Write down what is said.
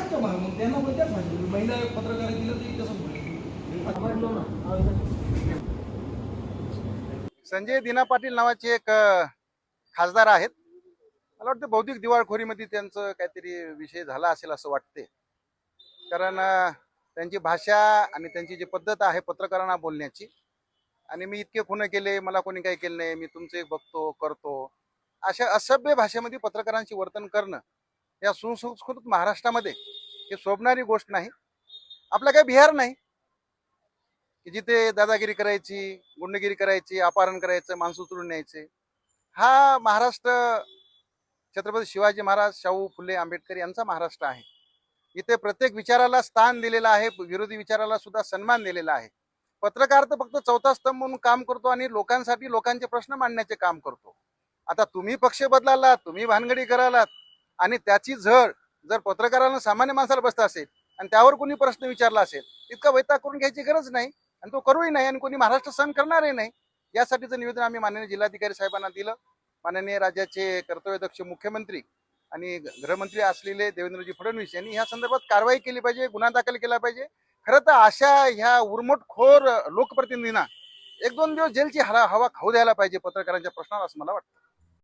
त्यांच्या मग त्यांना पण त्याच सांगितलं महिला पत्रकार दिलं तरी तसंच बोलले. संजय दिना पाटील नावाचे एक खासदार आहेत. मला वाटतं बौद्धिक दिवाळखोरीमध्ये त्यांचं काहीतरी विषय झाला असेल असं वाटते. कारण त्यांची भाषा आणि त्यांची जी पद्धत आहे पत्रकारांना बोलण्याची, आणि मी इतके खुन केले, मला कोणी काही केलं नाही, मी तुमचे बघतो करतो, अशा असभ्य भाषेमध्ये पत्रकारांची वर्तन करणं या सुसंस्कृत महाराष्ट्रामध्ये हे शोभणारी गोष्ट नाही. आपलं काही बिहार नाही की जिथे दादागिरी करायची, गुंडगिरी करायची, अपहरण करायचं, माणसं उचलून न्यायचे. हा महाराष्ट्र छत्रपती शिवाजी महाराज, शाहू फुले आंबेडकर यांचा महाराष्ट्र आहे. इथे प्रत्येक विचाराला स्थान दिलेलं आहे, विरोधी विचाराला सुद्धा सन्मान दिलेला आहे. पत्रकार तर फक्त चौथा स्तंभ म्हणून काम करतो आणि लोकांसाठी लोकांचे प्रश्न मांडण्याचे काम करतो. आता तुम्ही पक्ष बदलालात, तुम्ही भानगडी करालात, आणि त्याची झळ जर पत्रकारांना सामान्य माणसाला बसत असेल आणि त्यावर कोणी प्रश्न विचारला असेल, इतका वैताग करून घ्यायची गरज नाही, आणि तो करूही नाही, आणि कोणी महाराष्ट्र सहन करणारही नाही. यासाठीचं निवेदन आम्ही माननीय जिल्हाधिकारी साहेबांना दिलं. माननीय राज्याचे कर्तव्यदक्ष मुख्यमंत्री आणि गृहमंत्री असलेले देवेंद्रजी फडणवीस यांनी ह्या संदर्भात कारवाई केली पाहिजे, गुन्हा दाखल केला पाहिजे. खरं तर अशा ह्या उर्मटखोर लोकप्रतिनिधींना 1-2 दिवस जेलची हवा खाऊ द्यायला पाहिजे पत्रकारांच्या प्रश्नावर, असं मला वाटतं.